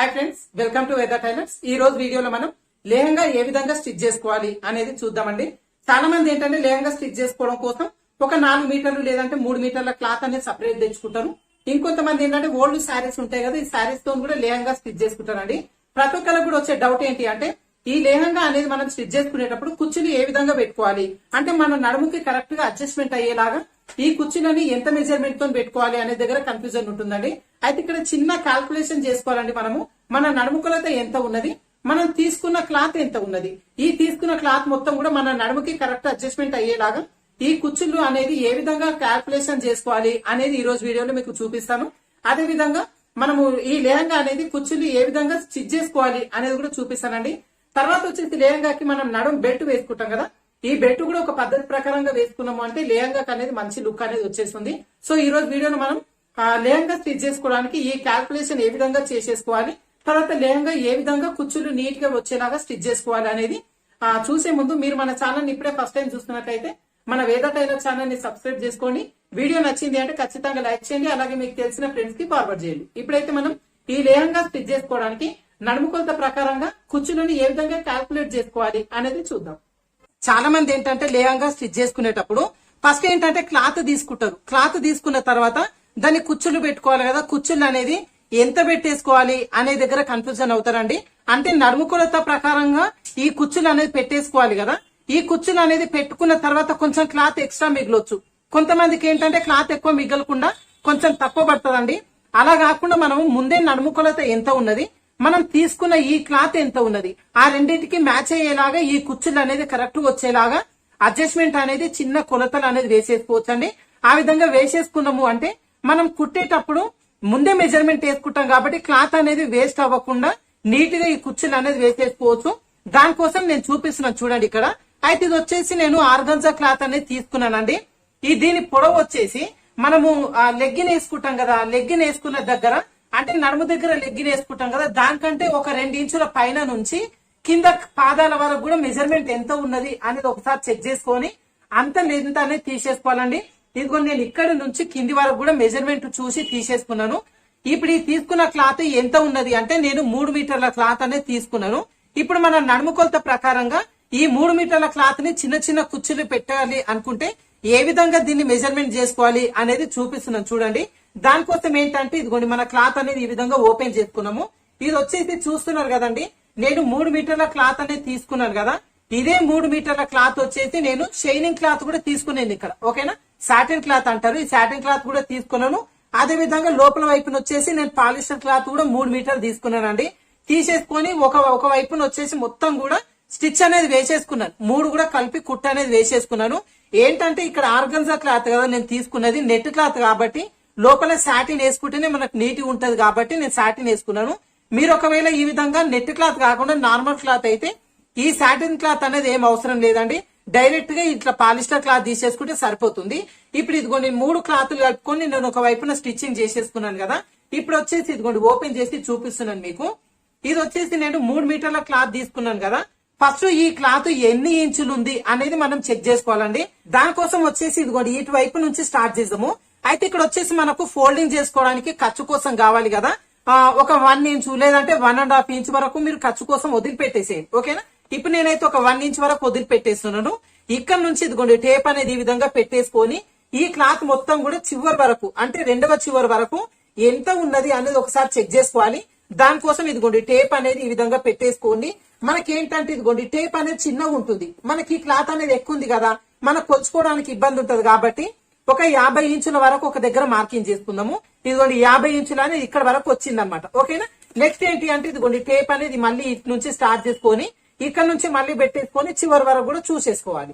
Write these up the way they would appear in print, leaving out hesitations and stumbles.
Hi friends, welcome to weather tailors. ఈ రోజు వీడియోలో మనం లేహంగా ఏ విధంగా స్టిచ్ చేసుకోవాలి అనేది చూద్దామండి. చాలా మంది ఏంటంటే లేహంగా స్టిచ్ చేసుకోవడం కోసం ఒక 4 మీటర్లు లేదంటే 3 మీటర్ల క్లాత్ అనేది సపరేట్ తెచ్చుకుంటారు. ఇంకొంతమంది ఏంటంటే ఓల్డ్ శారీస్ ఉంటాయి కదా, ఈ శారీస్ తో కూడా లేహంగా స్టిచ్ చేసుకుంటారండి. ప్రతి ఒక్కరికి కూడా వచ్చే డౌట్ ఏంటి అంటే ఈ లేహంగా అనేది మనం స్టిచ్ చేసుకునేటప్పుడు కుచ్చులు ఏ విధంగా పెట్టుకోవాలి, అంటే మన నడుముకి కరెక్ట్ గా అడ్జస్ట్మెంట్ అయ్యేలాగా ఈ కుర్చీలని ఎంత మెజర్మెంట్ తో పెట్టుకోవాలి అనే దగ్గర కన్ఫ్యూజన్ ఉంటుందండి. అయితే ఇక్కడ చిన్న క్యాల్కులేషన్ చేసుకోవాలండి. మనము మన నడుము కొలత ఎంత ఉన్నది, మనం తీసుకున్న క్లాత్ ఎంత ఉన్నది, ఈ తీసుకున్న క్లాత్ మొత్తం కూడా మన నడుముకి కరెక్ట్ అడ్జస్ట్మెంట్ అయ్యేలాగా ఈ కుచ్చులు అనేది ఏ విధంగా క్యాల్కులేషన్ చేసుకోవాలి అనేది ఈ రోజు వీడియోలో మీకు చూపిస్తాను. అదే విధంగా మనము ఈ లేహంగా అనేది కుచ్చులు ఏ విధంగా స్టిచ్ చేసుకోవాలి అనేది కూడా చూపిస్తానండి. తర్వాత వచ్చేసి లేహంగాకి మనం నడుము బెల్ట్ వేసుకుంటాం కదా, ఈ బెల్ట్ కూడా ఒక పద్ధతి ప్రకారంగా వేసుకున్నాము అంటే లేహంగాకి అనేది మంచి లుక్ అనేది వచ్చేస్తుంది. సో ఈ రోజు వీడియోలో మనం లేహంగా స్టిచ్ చేసుకోవడానికి ఈ క్యాల్కులేషన్ ఏ విధంగా చేసేసుకోవాలి, తర్వాత లేహంగా ఏ విధంగా కుచ్చులు నీట్ గా వచ్చేలాగా స్టిచ్ చేసుకోవాలి అనేది చూసే ముందు మీరు మన ఛానల్ ఇప్పుడే ఫస్ట్ టైం చూస్తున్నట్లయితే మన వేద టైలర్ ఛానల్ ని సబ్స్క్రైబ్ చేసుకోండి. వీడియో నచ్చింది అంటే ఖచ్చితంగా లైక్ చేయండి, అలాగే మీకు తెలిసిన ఫ్రెండ్స్ కి ఫార్వర్డ్ చేయండి. ఇప్పుడైతే మనం ఈ లేహంగా స్టిచ్ చేసుకోవడానికి నడుము కొలత ప్రకారంగా కుచ్చులను ఏ విధంగా క్యాల్కులేట్ చేసుకోవాలి అనేది చూద్దాం. చాలా మంది ఏంటంటే లేహంగా స్టిచ్ చేసుకునేటప్పుడు ఫస్ట్ ఏంటంటే క్లాత్ తీసుకుంటారు. క్లాత్ తీసుకున్న తర్వాత దాన్ని కుచ్చులు పెట్టుకోవాలి కదా, కుచ్చులు అనేది ఎంత పెట్టేసుకోవాలి అనే దగ్గర కన్ఫ్యూజన్ అవుతారండి. అంటే నడుము కొలత ప్రకారంగా ఈ కుచ్చులు అనేది పెట్టేసుకోవాలి కదా, ఈ కుచ్చులు అనేది పెట్టుకున్న తర్వాత కొంచెం క్లాత్ ఎక్స్ట్రా మిగలొచ్చు. కొంతమందికి ఏంటంటే క్లాత్ ఎక్కువ మిగలకుండా కొంచెం తక్కువ పడుతుందండి. అలా కాకుండా మనం ముందే నడుము కొలత ఎంత ఉన్నది, మనం తీసుకున్న ఈ క్లాత్ ఎంత ఉన్నది, ఆ రెండింటికి మ్యాచ్ అయ్యేలాగా ఈ కుచ్చులు అనేది కరెక్ట్ వచ్చేలాగా అడ్జస్ట్మెంట్ అనేది చిన్న కొలతలు అనేది వేసేసుకోవచ్చండి. ఆ విధంగా వేసేసుకున్నాము అంటే మనం కుట్టేటప్పుడు ముందే మెజర్మెంట్ వేసుకుంటాం కాబట్టి క్లాత్ అనేది వేస్ట్ అవ్వకుండా నీట్ గా ఈ కుచ్చులు అనేది వేసేసుకోవచ్చు. దానికోసం నేను చూపిస్తున్నాను చూడండి ఇక్కడ. అయితే ఇది వచ్చేసి నేను ఆర్గంజా క్లాత్ అనేది తీసుకున్నానండి. దీని పొడవు వచ్చేసి మనము లెగ్గిన్ వేసుకుంటాం కదా, లెగ్గిన్ వేసుకున్న దగ్గర అంటే నడుము దగ్గర లెగ్గిన్ వేసుకుంటాం కదా, దానికంటే ఒక 2 ఇంచుల పైన నుంచి కింద పాదాల వరకు కూడా మెజర్మెంట్ ఎంత ఉన్నది అనేది ఒకసారి చెక్ చేసుకొని అంత లెంత్ అనేది తీసేసుకోవాలండి. ఇదిగో నేను ఇక్కడ నుంచి కింది వరకు కూడా మెజర్మెంట్ చూసి తీసేసుకున్నాను. ఇప్పుడు ఈ తీసుకున్న క్లాత్ ఎంత ఉన్నది అంటే నేను 3 మీటర్ల క్లాత్ అనేది తీసుకున్నాను. ఇప్పుడు మన నడుము కొలత ప్రకారంగా ఈ 3 మీటర్ల క్లాత్ ని చిన్న చిన్న కుచ్చులు పెట్టాలి అనుకుంటే ఏ విధంగా దీన్ని మెజర్మెంట్ చేసుకోవాలి అనేది చూపిస్తున్నాను చూడండి. దానికోసం ఏంటంటే ఇదిగోండి మన క్లాత్ అనేది ఈ విధంగా ఓపెన్ చేసుకున్నాము. ఇది వచ్చేసి చూస్తున్నారు కదండి, నేను 3 మీటర్ల క్లాత్ అనేది తీసుకున్నాను కదా, ఇదే 3 మీటర్ల క్లాత్ వచ్చేసి నేను షైనింగ్ క్లాత్ కూడా తీసుకున్నాను ఇక్కడ, ఓకేనా. సాటిన్ క్లాత్ అంటారు, ఈ సాటిన్ క్లాత్ కూడా తీసుకున్నాను. అదే విధంగా లోపల వైపున వచ్చేసి నేను పాలిస్టర్ క్లాత్ కూడా 3 మీటర్లు తీసుకున్నానండి. తీసేసుకొని ఒక వైపున వచ్చేసి మొత్తం కూడా స్టిచ్ అనేది వేసేసుకున్నాను. 3 కూడా కలిపి కుట్ట అనేది వేసేసుకున్నాను. ఏంటంటే ఇక్కడ ఆర్గన్జా క్లాత్ కదా నేను తీసుకున్నది, నెట్ క్లాత్ కాబట్టి లోపల సాటిన్ వేసుకుంటేనే మనకు నీట్ ఉంటది కాబట్టి నేను సాటిన్ వేసుకున్నాను. మీరు ఒకవేళ ఈ విధంగా నెట్ క్లాత్ కాకుండా నార్మల్ క్లాత్ అయితే ఈ సాటిన్ క్లాత్ అనేది ఏం అవసరం లేదండి, డైరెక్ట్ గా ఇట్లా పాలిస్టర్ క్లాత్ తీసేసుకుంటే సరిపోతుంది. ఇప్పుడు ఇదిగోండి 3 క్లాత్లు కలుపుకొని నేను ఒక వైపున స్టిచ్చింగ్ చేసేసుకున్నాను కదా. ఇప్పుడు వచ్చేసి ఇదిగోండి ఓపెన్ చేసి చూపిస్తున్నాను మీకు. ఇది వచ్చేసి నేను 3 మీటర్ల క్లాత్ తీసుకున్నాను కదా. ఫస్ట్ ఈ క్లాత్ ఎన్ని ఇంచులు ఉంది అనేది మనం చెక్ చేసుకోవాలండి. దానికోసం వచ్చేసి ఇదిగోండి ఇటు వైపు నుంచి స్టార్ట్ చేద్దాము. అయితే ఇక్కడ వచ్చేసి మనకు ఫోల్డింగ్ చేసుకోవడానికి ఖర్చు కోసం కావాలి కదా, ఒక 1 ఇంచు లేదంటే 1.5 ఇంచ్ వరకు మీరు ఖర్చు కోసం వదిలిపెట్టేసేయండి, ఓకేనా. ఇప్పుడు నేనైతే ఒక 1 ఇంచ్ వరకు వదిలిపెట్టేస్తున్నాను. ఇక్కడ నుంచి ఇదిగోండి టేప్ అనేది ఈ విధంగా పెట్టేసుకొని ఈ క్లాత్ మొత్తం కూడా చివరి వరకు అంటే 2వ చివరి వరకు ఎంత ఉన్నది అనేది ఒకసారి చెక్ చేసుకోవాలి. దానికోసం ఇదిగోండి టేప్ అనేది ఈ విధంగా పెట్టేసుకోండి. మనకేంటంటే ఇదిగోండి టేప్ అనేది చిన్నగా ఉంటుంది, మనకి క్లాత్ అనేది ఎక్కువ ఉంది కదా, మనకు కొలుచుకోవడానికి ఇబ్బంది ఉంటది కాబట్టి ఒక 50 ఇంచుల వరకు ఒక దగ్గర మార్కింగ్ చేసుకుందాము. ఇదిగోండి 50 ఇంచులు అనేది ఇక్కడ వరకు వచ్చింది అనమాట, ఓకేనా. నెక్స్ట్ ఏంటి అంటే ఇదిగోండి టేప్ అనేది మళ్ళీ ఇటు నుంచి స్టార్ట్ చేసుకొని ఇక్కడ నుంచి మళ్ళీ పెట్టేసుకొని చివరి వరకు కూడా చూసేసుకోవాలి.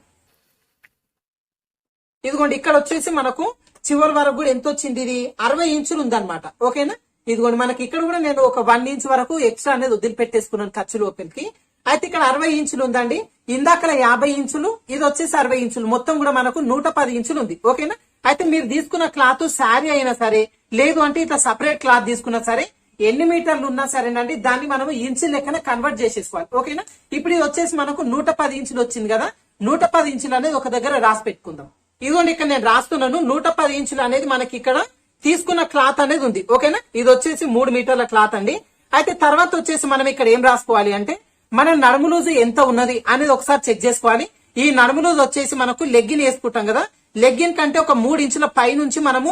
ఇదిగోండి ఇక్కడ వచ్చేసి మనకు చివరి వరకు కూడా ఎంత వచ్చింది, ఇది 60 ఇంచులు ఉందన్నమాట, ఓకేనా. ఇదిగోండి మనకి ఇక్కడ కూడా నేను ఒక 1 ఇంచ్ వరకు ఎక్స్ట్రా అనేది వదిలిపెట్టేసుకున్నాను ఖర్చు లోపలికి. అయితే ఇక్కడ 60 ఇంచులు ఉందండి, ఇందాక 50 ఇంచులు, ఇది వచ్చేసి 60 ఇంచులు, మొత్తం కూడా మనకు 110 ఇంచులు ఉంది, ఓకేనా. అయితే మీరు తీసుకున్న క్లాత్ శారీ అయినా సరే లేదు అంటే ఇట్లా సపరేట్ క్లాత్ తీసుకున్నా సరే ఎన్ని మీటర్లు ఉన్నా సరేనండి దాన్ని మనం ఇంచు లెక్కన కన్వర్ట్ చేసేసుకోవాలి, ఓకేనా. ఇప్పుడు ఇది వచ్చేసి మనకు 110 ఇంచులు వచ్చింది కదా, 110 ఇంచులు అనేది ఒక దగ్గర రాసి పెట్టుకుందాం. ఇదిగోండి ఇక్కడ నేను రాస్తున్నాను 110 ఇంచులు అనేది మనకి ఇక్కడ తీసుకున్న క్లాత్ అనేది ఉంది, ఓకేనా. ఇది వచ్చేసి 3 మీటర్ల క్లాత్ అండి. అయితే తర్వాత వచ్చేసి మనం ఇక్కడ ఏం రాసుకోవాలి అంటే మన నడుము లూజు ఎంత ఉన్నది అనేది ఒకసారి చెక్ చేసుకోవాలి. ఈ నడుము లూజు వచ్చేసి మనకు లెగ్గిన్ వేసుకుంటాం కదా, లెగ్గిన్ కంటే ఒక 3 ఇంచుల పై నుంచి మనము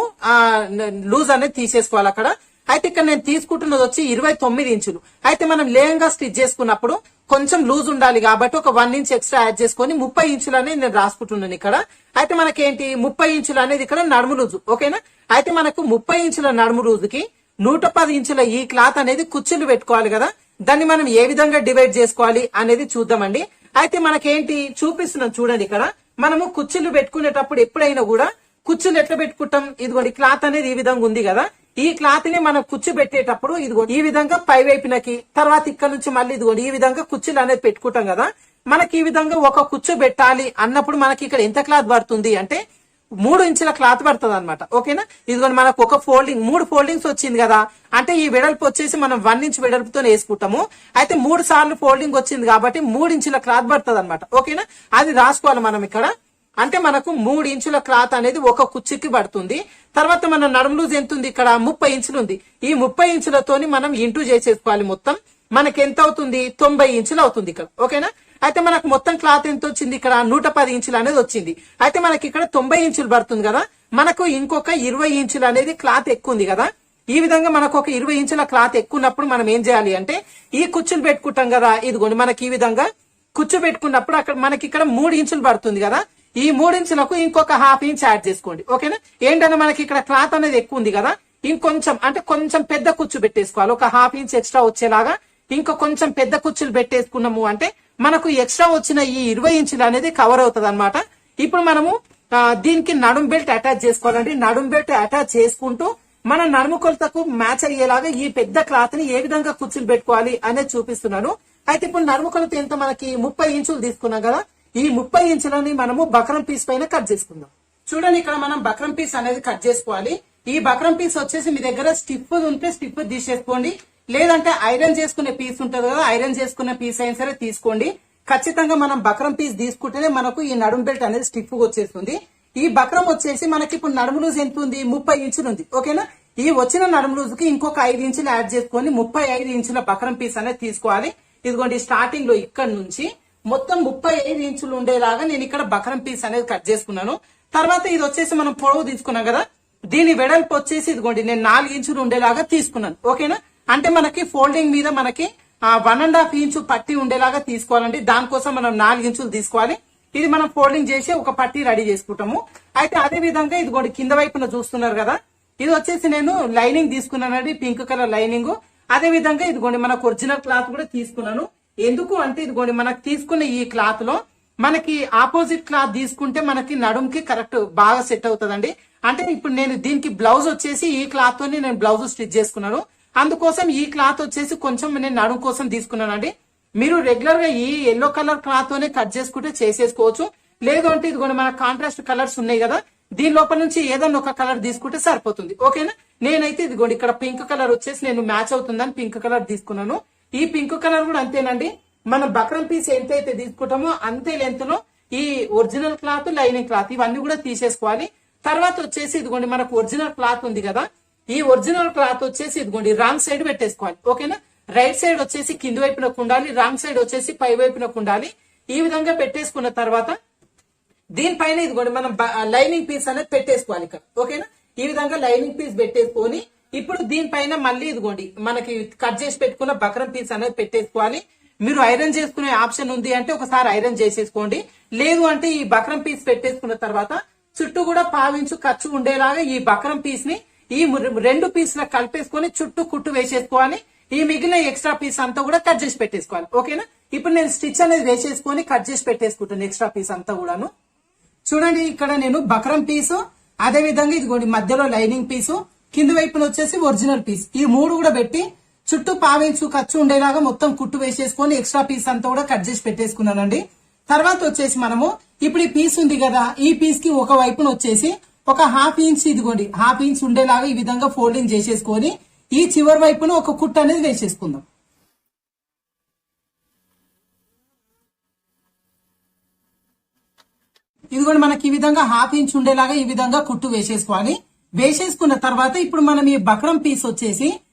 లూజ్ అనేది తీసేసుకోవాలి అక్కడ. అయితే ఇక్కడ నేను తీసుకుంటున్నది వచ్చి 29 ఇంచులు. అయితే మనం లేహంగా స్టిచ్ చేసుకున్నప్పుడు కొంచెం లూజ్ ఉండాలి కాబట్టి ఒక 1 ఇంచ్ ఎక్స్ట్రా యాడ్ చేసుకుని 30 ఇంచులు అనేది నేను రాసుకుంటున్నాను ఇక్కడ. అయితే మనకేంటి 30 ఇంచులు అనేది ఇక్కడ నడుము లూజు, ఓకేనా. అయితే మనకు 30 ఇంచుల నడుము లూజుకి 110 ఇంచుల ఈ క్లాత్ అనేది కుచ్చులు పెట్టుకోవాలి కదా. దాన్ని మనం ఏ విధంగా డివైడ్ చేసుకోవాలి అనేది చూద్దామండి. అయితే మనకేంటి చూపిస్తున్నాం చూడండి ఇక్కడ. మనము కుచ్చులు పెట్టుకునేటప్పుడు ఎప్పుడైనా కూడా కుచ్చులు ఎట్లా పెట్టుకుంటాం, ఇదిగోండి క్లాత్ అనేది ఈ విధంగా ఉంది కదా. ఈ క్లాత్ ని మనం కుచ్చు పెట్టేటప్పుడు ఇదిగోండి ఈ విధంగా పై వైపునకి, తర్వాత ఇక్కడ నుంచి మళ్ళీ ఇదిగోండి ఈ విధంగా కుచ్చులు అనేది పెట్టుకుంటాం కదా. మనకి ఈ విధంగా ఒక కుచ్చు పెట్టాలి అన్నప్పుడు మనకి ఇక్కడ ఎంత క్లాత్ పడుతుంది అంటే 3 ఇంచుల క్లాత్ పడుతుంది అనమాట, ఓకేనా. ఇదిగోండి మనకు ఒక ఫోల్డింగ్ 3 ఫోల్డింగ్స్ వచ్చింది కదా, అంటే ఈ వెడల్పు వచ్చేసి మనం 1 ఇంచ్ వెడల్పుతో వేసుకుంటాము. అయితే 3 సార్లు ఫోల్డింగ్ వచ్చింది కాబట్టి 3 ఇంచుల క్లాత్ పడుతుంది అనమాట, ఓకేనా. అది రాసుకోవాలి మనం ఇక్కడ. అంటే మనకు 3 ఇంచుల క్లాత్ అనేది ఒక కుర్చీకి పడుతుంది. తర్వాత మన నడుము లూజ్ ఎంత ఉంది ఇక్కడ 30 ఇంచులు ఉంది. ఈ 30 ఇంచులతోని మనం ఇంటూ చేసేసుకోవాలి. మొత్తం మనకి ఎంత అవుతుంది 90 ఇంచులు అవుతుంది ఇక్కడ, ఓకేనా. అయితే మనకు మొత్తం క్లాత్ ఎంత వచ్చింది ఇక్కడ 110 ఇంచులు అనేది వచ్చింది. అయితే మనకి ఇక్కడ 90 ఇంచులు పడుతుంది కదా, మనకు ఇంకొక 20 ఇంచులు అనేది క్లాత్ ఎక్కువ ఉంది కదా. ఈ విధంగా మనకు ఒక 20 ఇంచుల క్లాత్ ఎక్కున్నప్పుడు మనం ఏం చేయాలి అంటే ఈ కుచ్చులు పెట్టుకుంటాం కదా, ఇదిగోండి మనకి ఈ విధంగా కుచ్చు పెట్టుకున్నప్పుడు అక్కడ మనకి ఇక్కడ 3 ఇంచులు పడుతుంది కదా. ఈ 3 ఇంచులకు ఇంకొక 1/2 ఇంచ్ యాడ్ చేసుకోండి, ఓకేనా. ఏంటంటే మనకి ఇక్కడ క్లాత్ అనేది ఎక్కువ ఉంది కదా, ఇంకొంచెం అంటే కొంచెం పెద్ద కుచ్చు పెట్టేసుకోవాలి. ఒక 1/2 ఇంచ్ ఎక్స్ట్రా వచ్చేలాగా ఇంకో కొంచెం పెద్ద కుచ్చులు పెట్టేసుకున్నాము అంటే మనకు ఎక్స్ట్రా వచ్చిన ఈ 20 ఇంచులు అనేది కవర్ అవుతుంది అనమాట. ఇప్పుడు మనము దీనికి నడుం బెల్ట్ అటాచ్ చేసుకోవాలండి. నడుం బెల్ట్ అటాచ్ చేసుకుంటూ మన నడుము కొలతకు మ్యాచ్ అయ్యేలాగా ఈ పెద్ద క్లాత్ ని ఏ విధంగా కుచ్చులు పెట్టుకోవాలి అనేది చూపిస్తున్నాను. అయితే ఇప్పుడు నడుము కొలత ఎంత మనకి 30 ఇంచులు తీసుకున్నాం కదా, ఈ 30 ఇంచులని మనము బక్రం పీస్ పైన కట్ చేసుకుందాం. చూడండి ఇక్కడ మనం బక్రం పీస్ అనేది కట్ చేసుకోవాలి. ఈ బక్రం పీస్ వచ్చేసి మీ దగ్గర స్టిఫ్ ఉంటే స్టిఫ్ తీసేసుకోండి, లేదంటే ఐరన్ చేసుకునే పీస్ ఉంటది కదా, ఐరన్ చేసుకునే పీస్ అయినా సరే తీసుకోండి. ఖచ్చితంగా మనం బక్రం పీస్ తీసుకుంటేనే మనకు ఈ నడుము బెల్ట్ అనేది స్టిఫ్ వచ్చేస్తుంది. ఈ బక్రం వచ్చేసి మనకి ఇప్పుడు నడుము లూజ్ ఎంత ఉంది 30 ఇంచులు ఉంది, ఓకేనా. ఈ వచ్చిన నడుము లూజ్ కి ఇంకొక 5 ఇంచులు యాడ్ చేసుకొని 35 ఇంచుల బక్రం పీస్ అనేది తీసుకోవాలి. ఇదిగోండి స్టార్టింగ్ లో ఇక్కడ నుంచి మొత్తం 35 ఇంచులు ఉండేలాగా నేను ఇక్కడ బక్రం పీస్ అనేది కట్ చేసుకున్నాను. తర్వాత ఇది వచ్చేసి మనం పొడవు తీసుకున్నాం కదా, దీని వెడల్పు వచ్చేసి ఇదిగోండి నేను 4 ఇంచులు ఉండేలాగా తీసుకున్నాను, ఓకేనా. అంటే మనకి ఫోల్డింగ్ మీద మనకి 1.5 ఇంచు పట్టి ఉండేలాగా తీసుకోవాలండి. దానికోసం మనం 4 ఇంచులు తీసుకోవాలి. ఇది మనం ఫోల్డింగ్ చేసి ఒక పట్టి రెడీ చేసుకుంటాము. అయితే అదే విధంగా ఇదిగోండి కింద వైపున చూస్తున్నారు కదా, ఇది వచ్చేసి నేను లైనింగ్ తీసుకున్నానండి, పింక్ కలర్ లైనింగ్. అదే విధంగా ఇదిగోండి మనకు ఒరిజినల్ క్లాత్ కూడా తీసుకున్నాను. ఎందుకు అంటే ఇదిగోండి మనకు తీసుకున్న ఈ క్లాత్ లో మనకి ఆపోజిట్ క్లాత్ తీసుకుంటే మనకి నడుంకి కరెక్ట్ బాగా సెట్ అవుతుందండి. అంటే ఇప్పుడు నేను దీనికి బ్లౌజ్ వచ్చేసి ఈ క్లాత్ తోని నేను బ్లౌజ్ స్టిచ్ చేసుకున్నాను. అందుకోసం ఈ క్లాత్ వచ్చేసి కొంచెం నేను నడుం కోసం తీసుకున్నానండి. మీరు రెగ్యులర్ గా ఈ ఎల్లో కలర్ క్లాత్ తోనే కట్ చేసుకుంటే చేసేసుకోవచ్చు. లేదు అంటే ఇదిగోండి మన కాంట్రాస్ట్ కలర్స్ ఉన్నాయి కదా, దీని లోపల నుంచి ఏదన్నా ఒక కలర్ తీసుకుంటే సరిపోతుంది, ఓకేనా. నేనైతే ఇదిగోండి ఇక్కడ పింక్ కలర్ వచ్చేసి నేను మ్యాచ్ అవుతుందని పింక్ కలర్ తీసుకున్నాను. ఈ పింక్ కలర్ కూడా అంతేనండి, మనం బక్రం పీస్ ఎంతైతే తీసుకుంటామో అంతే లెంత్ లో ఈ ఒరిజినల్ క్లాత్ లైనింగ్ క్లాత్ ఇవన్నీ కూడా తీసేసుకోవాలి. తర్వాత వచ్చేసి ఇదిగోండి మనకు ఒరిజినల్ క్లాత్ ఉంది కదా, ఈ ఒరిజినల్ క్లాత్ వచ్చేసి ఇదిగోండి రాంగ్ సైడ్ పెట్టేసుకోవాలి, ఓకేనా. రైట్ సైడ్ వచ్చేసి కింది వైపునకు ఉండాలి, రాంగ్ సైడ్ వచ్చేసి పై వైపునకు ఉండాలి. ఈ విధంగా పెట్టేసుకున్న తర్వాత దీనిపైన ఇదిగోండి మనం లైనింగ్ పీస్ అనేది పెట్టేసుకోవాలి ఇక్కడ, ఓకేనా. ఈ విధంగా లైనింగ్ పీస్ పెట్టేసుకొని ఇప్పుడు దీనిపైన మళ్ళీ ఇదిగోండి మనకి కట్ చేసి పెట్టుకున్న బక్రం పీస్ అనేది పెట్టేసుకోవాలి. మీరు ఐరన్ చేసుకునే ఆప్షన్ ఉంది అంటే ఒకసారి ఐరన్ చేసేసుకోండి. లేదు అంటే ఈ బక్రం పీస్ పెట్టేసుకున్న తర్వాత చుట్టూ కూడా 1/2 ఇంచు ఖర్చు ఉండేలాగా ఈ బక్రం పీస్ ని ఈ 2 పీస్లకు కలిపేసుకొని చుట్టూ కుట్టు వేసేసుకోవాలి. ఈ మిగిలిన ఎక్స్ట్రా పీస్ అంతా కూడా కట్ చేసి పెట్టేసుకోవాలి, ఓకేనా. ఇప్పుడు నేను స్టిచ్ అనేది వేసేసుకొని కట్ చేసి పెట్టేసుకుంటాను ఎక్స్ట్రా పీస్ అంతా కూడాను. చూడండి ఇక్కడ నేను బక్రం పీసు, అదే విధంగా ఇదిగోండి మధ్యలో లైనింగ్ పీసు, కింది వైపున వచ్చేసి ఒరిజినల్ పీస్, ఈ 3 కూడా పెట్టి చుట్టూ 1/2 ఇంచు ఖర్చు ఉండేలాగా మొత్తం కుట్టు వేసేసుకొని ఎక్స్ట్రా పీస్ అంతా కూడా కట్ చేసి పెట్టేసుకున్నానండి. తర్వాత వచ్చేసి మనము ఇప్పుడు ఈ పీస్ ఉంది కదా, ఈ పీస్ కి ఒక వైపున వచ్చేసి ఒక 1/2 ఇంచ్ ఇదిగోండి 1/2 ఇంచ్ ఉండేలాగా ఈ విధంగా ఫోల్డింగ్ చేసేసుకొని ఈ చివరి వైపున ఒక కుట్టు అనేది వేసేసుకుందాం. ఇదిగోండి మనకి ఈ విధంగా 1/2 ఇంచ్ ఉండేలాగా ఈ విధంగా కుట్టు వేసేసుకోవాలి. వేసేసుకున్న తర్వాత ఇప్పుడు మనం ఈ బక్రం పీస్ వచ్చేసి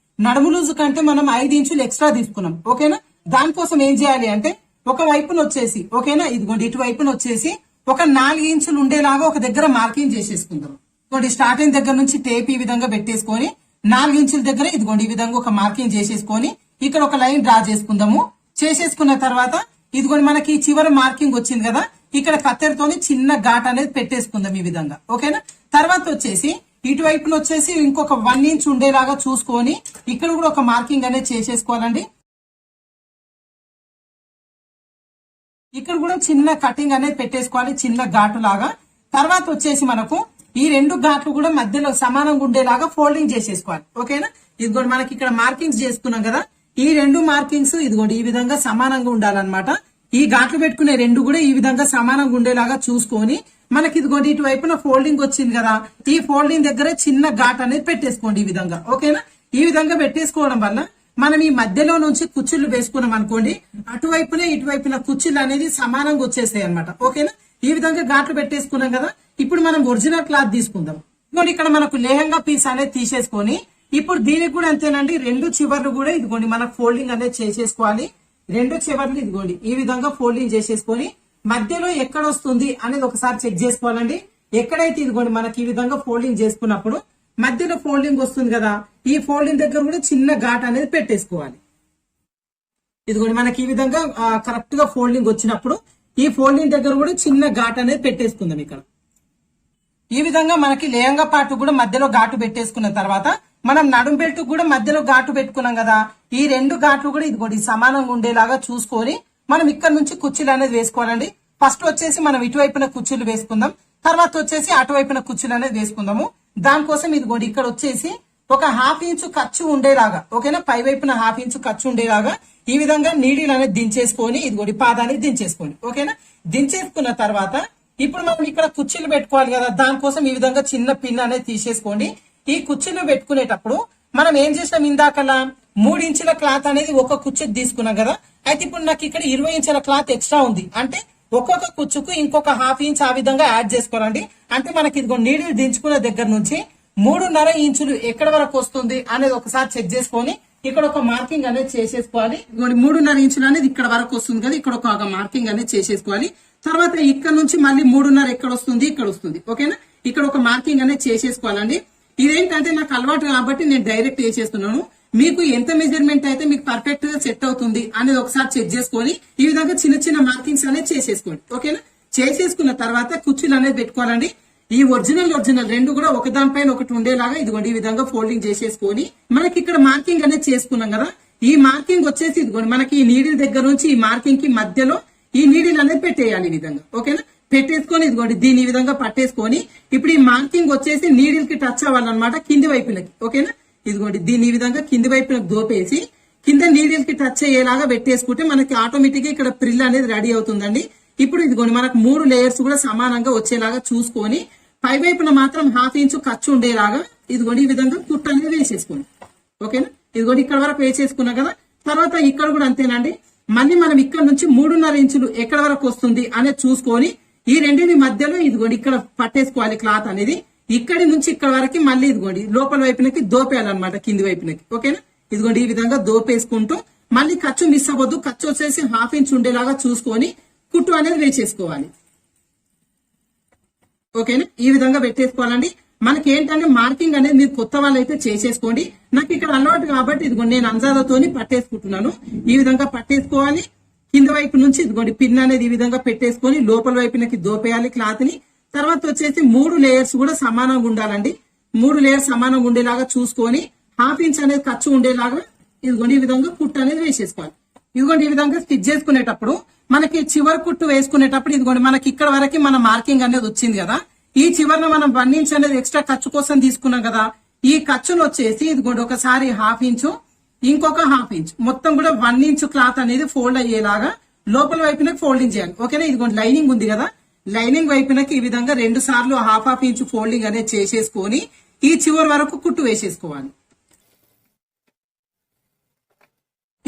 నడుము లూజు కంటే మనం 5 ఇంచులు ఎక్స్ట్రా తీసుకున్నాం. ఓకేనా, దానికోసం ఏం చేయాలి అంటే ఒక వైపున వచ్చేసి ఓకేనా ఇదిగోండి ఇటు వైపున వచ్చేసి ఒక 4 ఇంచులు ఉండేలాగా ఒక దగ్గర మార్కింగ్ చేసేసుకుందాం. ఇదిగోండి స్టార్టింగ్ దగ్గర నుంచి టేప్ ఈ విధంగా పెట్టేసుకొని 4 ఇంచుల దగ్గర ఇదిగోండి ఈ విధంగా ఒక మార్కింగ్ చేసేసుకొని ఇక్కడ ఒక లైన్ డ్రా చేసుకుందాము. చేసేసుకున్న తర్వాత ఇదిగోండి మనకి చివరి మార్కింగ్ వచ్చింది కదా, ఇక్కడ కత్తెరతోని చిన్న ఘాట్ అనేది పెట్టేసుకుందాం ఈ విధంగా. ఓకేనా, తర్వాత వచ్చేసి ఇటువైపున వచ్చేసి ఇంకొక 1 ఇంచ్ ఉండేలాగా చూసుకొని ఇక్కడ కూడా ఒక మార్కింగ్ అనేది చేసేసుకోవాలండి. ఇక్కడ కూడా చిన్న కటింగ్ అనేది పెట్టేసుకోవాలి, చిన్న ఘాటు లాగా. తర్వాత వచ్చేసి మనకు ఈ 2 ఘాట్లు కూడా మధ్యలో సమానంగా ఉండేలాగా ఫోల్డింగ్ చేసేసుకోవాలి. ఓకేనా, ఇదిగోండి మనకి ఇక్కడ మార్కింగ్స్ చేసుకున్నాం కదా, ఈ 2 మార్కింగ్స్ ఇదిగోండి ఈ విధంగా సమానంగా ఉండాలన్నమాట. ఈ ఘాట్లు పెట్టుకునే 2 కూడా ఈ విధంగా సమానంగా ఉండేలాగా చూసుకొని మనకి ఇదిగోండి ఇటు వైపున ఫోల్డింగ్ వచ్చింది కదా, ఈ ఫోల్డింగ్ దగ్గర చిన్న ఘాట్ అనేది పెట్టేసుకోండి ఈ విధంగా. ఓకేనా, ఈ విధంగా పెట్టేసుకోవడం వల్ల మనం ఈ మధ్యలో నుంచి కుచ్చుళ్ళు వేసుకున్నాం అనుకోండి, అటువైపునే ఇటువైపున కుచ్చుళ్ళు అనేది సమానంగా వచ్చేస్తాయి అనమాట. ఓకేనా, ఈ విధంగా ఘాట్లు పెట్టేసుకున్నాం కదా, ఇప్పుడు మనం ఒరిజినల్ క్లాత్ తీసుకుందాం. ఇదిగోండి ఇక్కడ మనకు లెహంగా పీస్ అనేది తీసేసుకొని ఇప్పుడు దీనికి కూడా అంతేనండి, 2 చివర్లు కూడా ఇదిగోండి మనకు ఫోల్డింగ్ అనేది చేసేసుకోవాలి. 2 చివర్లు ఇదిగోండి ఈ విధంగా ఫోల్డింగ్ చేసేసుకొని మధ్యలో ఎక్కడ వస్తుంది అనేది ఒకసారి చెక్ చేసుకోవాలండి. ఎక్కడైతే ఇదిగోండి మనకి ఈ విధంగా ఫోల్డింగ్ చేసుకున్నప్పుడు మధ్యలో ఫోల్డింగ్ వస్తుంది కదా, ఈ ఫోల్డింగ్ దగ్గర కూడా చిన్న ఘాట్ అనేది పెట్టేసుకోవాలి. ఇదిగోండి మనకి ఈ విధంగా కరెక్ట్ గా ఫోల్డింగ్ వచ్చినప్పుడు ఈ ఫోల్డింగ్ దగ్గర కూడా చిన్న ఘాట్ అనేది పెట్టేసుకుందాం. ఇక్కడ ఈ విధంగా మనకి లేహంగా పార్ట్ కూడా మధ్యలో ఘాటు పెట్టేసుకున్న తర్వాత మనం నడుం బెల్ట్ కూడా మధ్యలో ఘాటు పెట్టుకున్నాం కదా, ఈ 2 ఘాట్లు కూడా ఇదిగోండి సమానంగా ఉండేలాగా చూసుకొని మనం ఇక్కడ నుంచి కుర్చీలు అనేది వేసుకోవాలండి. ఫస్ట్ వచ్చేసి మనం ఇటువైపున కుర్చీలు వేసుకుందాం, తర్వాత వచ్చేసి అటువైపున కుర్చీలు అనేది వేసుకుందాము. దానికోసం ఇదిగోండి ఇక్కడ వచ్చేసి ఒక 1/2 ఇంచు ఖర్చు ఉండేలాగా ఓకేనా, పై వైపున 1/2 ఇంచు ఖర్చు ఉండేలాగా ఈ విధంగా నీడిల్ అనేది దించేసుకొని ఇదిగోండి పాదాన్ని దించేసుకోండి. ఓకేనా, దించేసుకున్న తర్వాత ఇప్పుడు మనం ఇక్కడ కుర్చీలు పెట్టుకోవాలి కదా, దానికోసం ఈ విధంగా చిన్న పిన్ అనేది తీసేసుకోండి. ఈ కుర్చీలు పెట్టుకునేటప్పుడు మనం ఏం చేసినాం, ఇందాకలా 3 ఇంచుల క్లాత్ అనేది ఒక కుర్చీకి తీసుకున్నాం కదా, అయితే ఇప్పుడు నాకు ఇక్కడ 20 ఇంచుల క్లాత్ ఎక్స్ట్రా ఉంది అంటే ఒక్కొక్క కుచ్చుకు ఇంకొక 1/2 ఇంచ్ ఆ విధంగా యాడ్ చేసుకోవాలండి. అంటే మనకి ఇదిగో నీడిల్ దించుకున్న దగ్గర నుంచి 3.5 ఇంచులు ఎక్కడ వరకు వస్తుంది అనేది ఒకసారి చెక్ చేసుకొని ఇక్కడ ఒక మార్కింగ్ అనేది చేసేసుకోవాలి. 3.5 ఇంచులు అనేది ఇక్కడ వరకు వస్తుంది కదా, ఇక్కడ ఒక మార్కింగ్ అనేది చేసేసుకోవాలి. తర్వాత ఇక్కడ నుంచి మళ్ళీ 3.5 ఎక్కడ వస్తుంది, ఇక్కడ వస్తుంది. ఓకేనా, ఇక్కడ ఒక మార్కింగ్ అనేది చేసేసుకోవాలండి. ఇదేంటంటే నాకు అలవాటు కాబట్టి నేను డైరెక్ట్ చేసేస్తున్నాను. మీకు ఎంత మెజర్మెంట్ అయితే మీకు పర్ఫెక్ట్ గా సెట్ అవుతుంది అనేది ఒకసారి చెక్ చేసుకొని ఈ విధంగా చిన్న చిన్న మార్కింగ్స్ అనేది చేసేసుకోండి. ఓకేనా, చేసేసుకున్న తర్వాత కుర్చీలు అనేది పెట్టుకోవాలండి. ఈ ఒరిజినల్ 2 కూడా ఒకదానిపైన ఒకటి ఉండేలాగా ఇదిగోండి ఈ విధంగా ఫోల్డింగ్ చేసేసుకొని మనకి ఇక్కడ మార్కింగ్ అనేది చేసుకున్నాం కదా, ఈ మార్కింగ్ వచ్చేసి ఇదిగోండి మనకి ఈ నీడిల్ దగ్గర నుంచి ఈ మార్కింగ్ కి మధ్యలో ఈ నీడిల్ అనేది పెట్టేయాలి ఈ విధంగా. ఓకేనా, పెట్టేసుకొని ఇదిగోండి దీని ఈ విధంగా పట్టేసుకొని ఇప్పుడు ఈ మార్కింగ్ వచ్చేసి నీడిల్ కి టచ్ అవ్వాలన్నమాట కింది వైపులకి. ఓకేనా, ఇదిగోండి దీని ఈ విధంగా కింది వైపులకు దోపేసి కింద నీడిల్ కి టచ్ అయ్యేలాగా పెట్టేసుకుంటే మనకి ఆటోమేటిక్ గా ఇక్కడ ప్రిల్ అనేది రెడీ అవుతుందండి. ఇప్పుడు ఇదిగోండి మనకు 3 లేయర్స్ కూడా సమానంగా వచ్చేలాగా చూసుకొని పై వైపున మాత్రం 1/2 ఇంచు ఖర్చు ఉండేలాగా ఇదిగోండి ఈ విధంగా కుట్టు అనేది వేసేసుకోండి. ఓకేనా, ఇదిగోండి ఇక్కడ వరకు వేసేసుకున్నాం కదా, తర్వాత ఇక్కడ కూడా అంతేనండి. మళ్ళీ మనం ఇక్కడ నుంచి 3.5 ఇంచులు ఎక్కడ వరకు వస్తుంది అనేది చూసుకొని ఈ రెండింటి మధ్యలో ఇదిగోండి ఇక్కడ పట్టేసుకోవాలి క్లాత్ అనేది. ఇక్కడి నుంచి ఇక్కడ వరకు మళ్ళీ ఇదిగోండి లోపల వైపునకి దోపేయాలన్నమాట కింది వైపునకి. ఓకేనా, ఇదిగోండి ఈ విధంగా దోపేసుకుంటూ మళ్ళీ ఖర్చు మిస్ అవ్వద్దు, ఖర్చు వచ్చేసి 1/2 ఇంచ్ ఉండేలాగా చూసుకొని కుట్టు అనేది వేసేసుకోవాలి. ఓకేనా, ఈ విధంగా పెట్టేసుకోవాలండి. మనకి ఏంటంటే మార్కింగ్ అనేది మీరు కొత్త వాళ్ళు అయితే చేసేసుకోండి. నాకు ఇక్కడ అలవాటు కాబట్టి ఇదిగోండి నేను అంజాదతోని పట్టేసుకుంటున్నాను. ఈ విధంగా పట్టేసుకోవాలి. కింద వైపు నుంచి ఇదిగోండి పిన్ అనేది ఈ విధంగా పెట్టేసుకొని లోపల వైపునకి దోపేయాలి క్లాత్ ని. తర్వాత వచ్చేసి 3 లేయర్స్ కూడా సమానంగా ఉండాలండి. 3 లేయర్స్ సమానంగా ఉండేలాగా చూసుకొని 1/2 ఇంచ్ అనేది ఖర్చు ఉండేలాగా ఇదిగోండి ఈ విధంగా కుట్టు అనేది వేసేసుకోవాలి. ఇదిగోండి ఈ విధంగా స్టిచ్ చేసుకునేటప్పుడు మనకి చివరి కుట్టు వేసుకునేటప్పుడు ఇదిగోండి మనకి ఇక్కడ వరకు మన మార్కింగ్ అనేది వచ్చింది కదా, ఈ చివరిన మనం 1 ఇంచ్ అనేది ఎక్స్ట్రా ఖర్చు కోసం తీసుకున్నాం కదా, ఈ ఖర్చును వచ్చేసి ఇదిగోండి ఒకసారి 1/2 ఇంచు ఇంకొక 1/2 ఇంచ్ మొత్తం కూడా 1 ఇంచ్ క్లాత్ అనేది ఫోల్డ్ అయ్యేలాగా లోపల వైపునకి ఫోల్డింగ్ చేయాలి. ఓకేనా, ఇదిగోండి లైనింగ్ ఉంది కదా, లైనింగ్ వైపునకి ఈ విధంగా 2 సార్లు 1/2 ఇంచ్ ఫోల్డింగ్ అనేది చేసేసుకొని ఈ చివరి వరకు కుట్టు వేసేసుకోవాలి.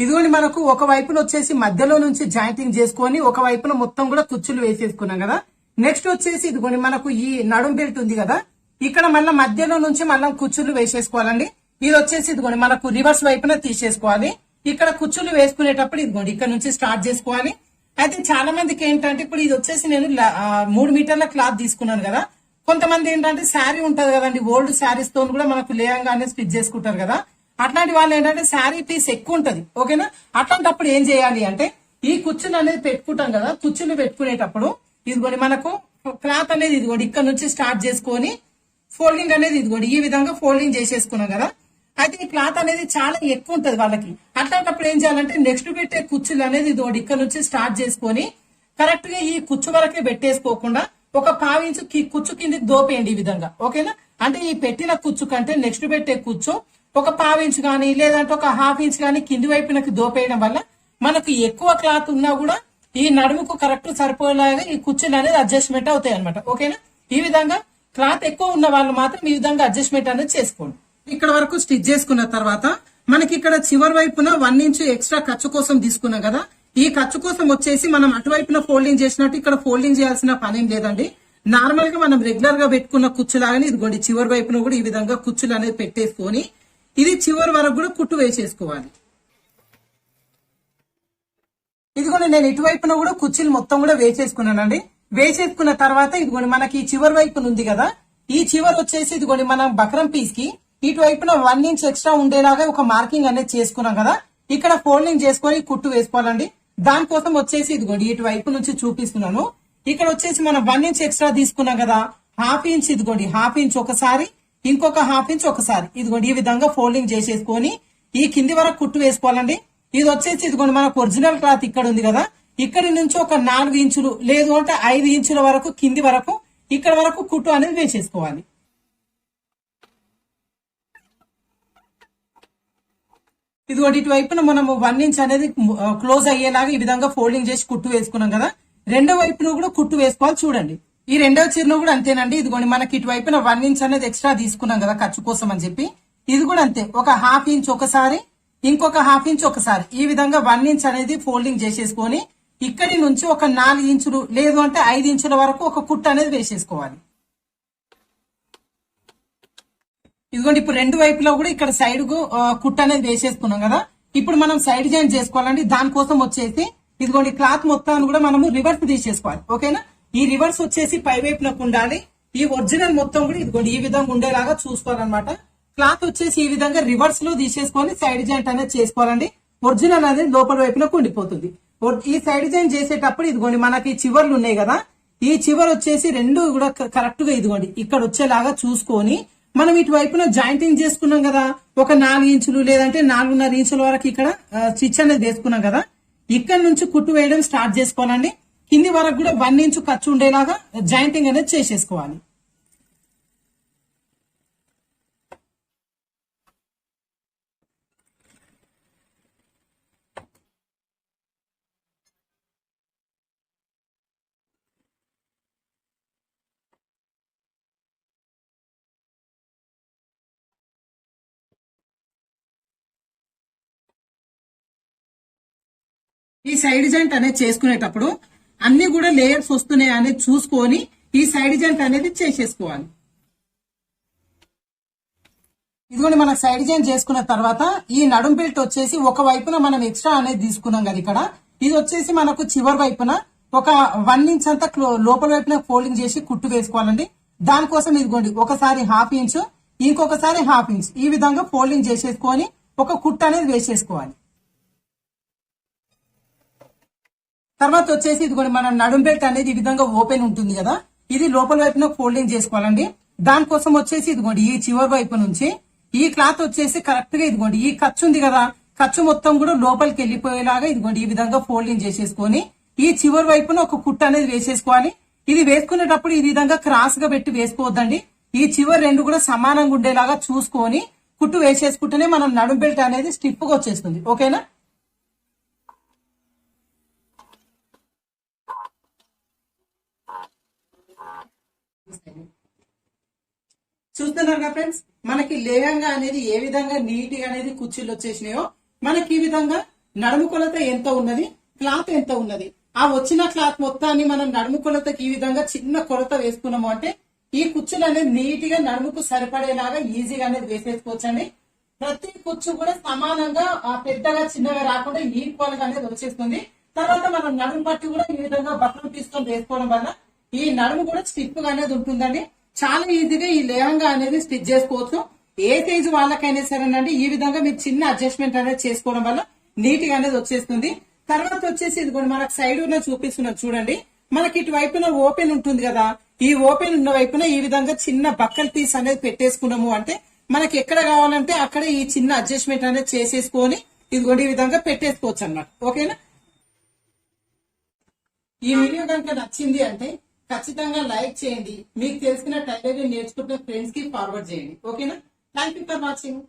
ఇదిగోండి మనకు ఒక వైపున వచ్చేసి మధ్యలో నుంచి జాయింటింగ్ చేసుకొని ఒక వైపున మొత్తం కూడా కుచ్చులు వేసేసుకున్నాం కదా. నెక్స్ట్ వచ్చేసి ఇదిగోండి మనకు ఈ నడుం బెల్ట్ ఉంది కదా, ఇక్కడ మళ్ళీ మధ్యలో నుంచి మళ్ళీ కుచ్చులు వేసేసుకోవాలండి. ఇది వచ్చేసి ఇదిగోండి మనకు రివర్స్ వైపున తీసేసుకోవాలి. ఇక్కడ కుచ్చులు వేసుకునేటప్పుడు ఇదిగోండి ఇక్కడ నుంచి స్టార్ట్ చేసుకోవాలి. అయితే చాలా మందికి ఏంటంటే ఇప్పుడు ఇది వచ్చేసి నేను 3 మీటర్ల క్లాత్ తీసుకున్నాను కదా. కొంతమంది ఏంటంటే శారీ ఉంటది కదండి, ఓల్డ్ శారీస్ తో కూడా మనకు లేయంగానే స్టిచ్ చేసుకుంటారు కదా. అట్లాంటి వాళ్ళు ఏంటంటే శారీ పీస్ ఎక్కువ ఉంటది, ఓకేనా. అట్లాంటప్పుడు ఏం చేయాలి అంటే ఈ కుచ్చులు అనేది పెట్టుకుంటాం కదా, కుచ్చులు పెట్టుకునేటప్పుడు ఇదిగోండి మనకు క్లాత్ అనేది ఇదిగోండి ఇక్కడ నుంచి స్టార్ట్ చేసుకొని ఫోల్డింగ్ అనేది ఇదిగోండి ఈ విధంగా ఫోల్డింగ్ చేసేసుకున్నాం కదా. అయితే ఈ క్లాత్ అనేది చాలా ఎక్కువ ఉంటది వాళ్ళకి. అట్లాంటప్పుడు ఏం చేయాలంటే నెక్స్ట్ పెట్టే కుచ్చులు అనేది ఇదిగోండి ఇక్కడ నుంచి స్టార్ట్ చేసుకొని కరెక్ట్ గా ఈ కుచ్చు వరకే పెట్టేసుకోకుండా ఒక 1/2 ఇంచు కుచ్చు కిందకి దోపేయండి ఈ విధంగా, ఓకేనా. అంటే ఈ పెట్టిన కుచ్చు కంటే నెక్స్ట్ పెట్టే కుచ్చు ఒక 1/2 ఇంచు గానీ లేదంటే ఒక 1/2 ఇంచ్ గానీ కింది వైపునకి దోపేయడం వల్ల మనకు ఎక్కువ క్లాత్ ఉన్నా కూడా ఈ నడుముకు కరెక్ట్ సరిపోయేలాగా ఈ కుచ్చులు అనేది అడ్జస్ట్మెంట్ అవుతాయి అనమాట, ఓకేనా. ఈ విధంగా క్లాత్ ఎక్కువ ఉన్న వాళ్ళు మాత్రం ఈ విధంగా అడ్జస్ట్మెంట్ అనేది చేసుకోండి. ఇక్కడ వరకు స్టిచ్ చేసుకున్న తర్వాత మనకి ఇక్కడ చివరి వైపున 1 ఇంచు ఎక్స్ట్రా ఖర్చు కోసం తీసుకున్నాం కదా. ఈ ఖర్చు కోసం వచ్చేసి మనం అటువైపున ఫోల్డింగ్ చేసినట్టు ఇక్కడ ఫోల్డింగ్ చేయాల్సిన పనేం లేదండి. నార్మల్ గా మనం రెగ్యులర్ గా పెట్టుకున్న కుచ్చులాగానే ఇదిగోండి చివరి వైపున కూడా ఈ విధంగా కుచ్చులు అనేది పెట్టేసుకొని ఇది చివరి వరకు కూడా కుట్టు వేసేసుకోవాలి. ఇదిగోండి నేను ఇటువైపున కూడా కుర్చీలు మొత్తం కూడా వేసేసుకున్నానండి. వేసేసుకున్న తర్వాత ఇదిగోండి మనకి ఈ చివరి వైపున ఉంది కదా, ఈ చివరి వచ్చేసి ఇదిగోండి మనం బక్రం పీస్ కి ఇటువైపున 1 ఇంచ్ ఎక్స్ట్రా ఉండేలాగా ఒక మార్కింగ్ అనేది చేసుకున్నాం కదా. ఇక్కడ ఫోల్డింగ్ చేసుకొని కుట్టు వేసుకోవాలండి. దానికోసం వచ్చేసి ఇదిగోండి ఇటువైపు నుంచి చూపిస్తున్నాను. ఇక్కడ వచ్చేసి మనం 1 ఇంచ్ ఎక్స్ట్రా తీసుకున్నాం కదా, 1/2 ఇంచ్ ఇదిగోండి 1/2 ఇంచ్ ఒకసారి ఇంకొక 1/2 ఇంచ్ ఒకసారి ఇదిగోండి ఈ విధంగా ఫోల్డింగ్ చేసేసుకొని ఈ కింది వరకు కుట్టు వేసుకోవాలండి. ఇది వచ్చేసి ఇదిగోండి మనకు ఒరిజినల్ క్లాత్ ఇక్కడ ఉంది కదా, ఇక్కడి నుంచి ఒక 4 ఇంచులు లేదు అంటే 5 ఇంచుల వరకు కింది వరకు ఇక్కడ వరకు కుట్టు అనేది వేసేసుకోవాలి. ఇదిగోండి ఇటువైపున మనము 1 ఇంచ్ అనేది క్లోజ్ అయ్యేలాగా ఈ విధంగా ఫోల్డింగ్ చేసి కుట్టు వేసుకున్నాం కదా. రెండో వైపున కూడా కుట్టు వేసుకోవాలి. చూడండి ఈ రెండవ చీరను కూడా అంతేనండి. ఇదిగోండి మనకి ఇటువైపున 1 ఇంచ్ అనేది ఎక్స్ట్రా తీసుకున్నాం కదా ఖర్చు కోసం అని చెప్పి, ఇది కూడా అంతే ఒక 1/2 ఇంచ్ ఒకసారి ఇంకొక 1/2 ఇంచ్ ఒకసారి ఈ విధంగా 1 ఇంచ్ అనేది ఫోల్డింగ్ చేసేసుకొని ఇక్కడి నుంచి ఒక 4 ఇంచులు లేదు అంటే 5 ఇంచుల వరకు ఒక కుట్టు అనేది వేసేసుకోవాలి. ఇదిగోండి ఇప్పుడు రెండు వైపులో కూడా ఇక్కడ సైడ్ కు కుట్టు అనేది వేసేసుకున్నాం కదా. ఇప్పుడు మనం సైడ్ జాయిన్ చేసుకోవాలండి. దానికోసం వచ్చేసి ఇదిగోండి క్లాత్ మొత్తాన్ని కూడా మనము రివర్స్ తీసేసుకోవాలి, ఓకేనా. ఈ రివర్స్ వచ్చేసి పై వైపునకు ఉండాలి. ఈ ఒరిజినల్ మొత్తం కూడా ఇదిగోండి ఈ విధంగా ఉండేలాగా చూసుకోవాలన్నమాట. క్లాత్ వచ్చేసి ఈ విధంగా రివర్స్ లో తీసేసుకొని సైడ్ జాయింట్ అనేది చేసుకోవాలండి. ఒరిజినల్ అనేది లోపల వైపునకు ఉండిపోతుంది. ఈ సైడ్ జాయింట్ చేసేటప్పుడు ఇదిగోండి మనకి చివర్లు ఉన్నాయి కదా, ఈ చివర్ వచ్చేసి రెండు కూడా కరెక్ట్ గా ఇదిగోండి ఇక్కడ వచ్చేలాగా చూసుకొని మనం ఇటువైపున జాయింటింగ్ చేసుకున్నాం కదా, ఒక 4 ఇంచులు లేదంటే 4.5 ఇంచుల వరకు ఇక్కడ స్టిచ్ అనేది వేసుకున్నాం కదా. ఇక్కడ నుంచి కుట్టు వేయడం స్టార్ట్ చేసుకోవాలండి. కింది వరకు కూడా 1 ఇంచు ఖర్చు ఉండేలాగా జాయింటింగ్ అనేది చేసేసుకోవాలి. ఈ సైడ్ జాయింట్ అనేది చేసుకునేటప్పుడు అన్ని కూడా లేయర్స్ వస్తున్నాయి అనేది చూసుకొని ఈ సైడ్ జాయింట్ అనేది చేసేసుకోవాలి. ఇదిగోండి మనం సైడ్ జాయింట్ చేసుకున్న తర్వాత ఈ నడుం బెల్ట్ వచ్చేసి ఒక వైపున మనం ఎక్స్ట్రా అనేది తీసుకున్నాం కదా ఇక్కడ, ఇది వచ్చేసి మనకు చివరి వైపున ఒక 1 ఇంచ్ అంతా లోపల వైపున ఫోల్డింగ్ చేసి కుట్టు వేసుకోవాలండి. దానికోసం ఇదిగోండి ఒకసారి 1/2 ఇంచు ఇంకొకసారి 1/2 ఇంచ్ ఈ విధంగా ఫోల్డింగ్ చేసేసుకొని ఒక కుట్టు అనేది వేసేసుకోవాలి. తర్వాత వచ్చేసి ఇదిగోండి మనం నడుం బెల్ట్ అనేది ఈ విధంగా ఓపెన్ ఉంటుంది కదా, ఇది లోపల వైపున ఫోల్డింగ్ చేసుకోవాలండి. దానికోసం వచ్చేసి ఇదిగోండి ఈ చివరి వైపు నుంచి ఈ క్లాత్ వచ్చేసి కరెక్ట్ గా ఇదిగోండి ఈ ఖర్చు ఉంది కదా, ఖర్చు మొత్తం కూడా లోపలికి వెళ్లిపోయేలాగా ఇదిగోండి ఈ విధంగా ఫోల్డింగ్ చేసేసుకొని ఈ చివరి వైపున ఒక కుట్టు అనేది వేసేసుకోవాలి. ఇది వేసుకునేటప్పుడు ఈ విధంగా క్రాస్ గా పెట్టి వేసుకోవద్దండి. ఈ చివరి రెండు కూడా సమానంగా ఉండేలాగా చూసుకొని కుట్టు వేసేసుకుంటేనే మనం నడుం బెల్ట్ అనేది స్టిఫ్ గా వచ్చేస్తుంది, ఓకేనా. చూస్తున్నారు కదా ఫ్రెండ్స్, మనకి లేహంగా అనేది ఏ విధంగా నీట్ గా అనేది కుర్చీలు వచ్చేసినాయో, మనకి ఈ విధంగా నడుము కొలత ఎంత ఉన్నది, క్లాత్ ఎంత ఉన్నది, ఆ వచ్చిన క్లాత్ మొత్తాన్ని మనం నడుము కొలతకి ఈ విధంగా చిన్న కొలత వేసుకున్నాము అంటే ఈ కుర్చీలు అనేది నీట్ గా నడుముకు సరిపడేలాగా ఈజీగా అనేది వేసేసుకోవచ్చండి. ప్రతి కుచ్చు కూడా సమానంగా పెద్దగా చిన్నగా రాకుండా ఈక్వల్ గా అనేది వచ్చేస్తుంది. తర్వాత మనం నడుము పట్టి కూడా ఈ విధంగా బట్టలు తీసుకొని వేసుకోవడం వల్ల ఈ నడుము కూడా స్టిప్ గా అనేది ఉంటుందండి. చాలా ఈజీగా ఈ లెహంగా అనేది స్టిచ్ చేసుకోవచ్చు. ఏ సైజు వాళ్ళకైనా సరేనండి ఈ విధంగా మీరు చిన్న అడ్జస్ట్మెంట్ అనేది చేసుకోవడం వల్ల నీట్ గా అనేది వచ్చేస్తుంది. తర్వాత వచ్చేసి ఇది కూడా మనకు సైడ్ ఉన్న చూపిస్తున్నది చూడండి. మనకి ఇటు వైపున ఓపెన్ ఉంటుంది కదా, ఈ ఓపెన్ ఉన్న వైపున ఈ విధంగా చిన్న బక్కల్ పీస్ అనేది పెట్టేసుకున్నాము అంటే మనకి ఎక్కడ కావాలంటే అక్కడ ఈ చిన్న అడ్జస్ట్మెంట్ అనేది చేసేసుకొని ఇదిగోండి ఈ విధంగా పెట్టేసుకోవచ్చు అన్నమాట. ఓకేనా? ఈ వీడియో కనుక నచ్చింది అంటే ఖచ్చితంగా లైక్ చేయండి. మీకు తెలిసిన టైలరింగ్ నేర్చుకుంటున్న ఫ్రెండ్స్ కి ఫార్వర్డ్ చేయండి. ఓకేనా? Thank you for watching.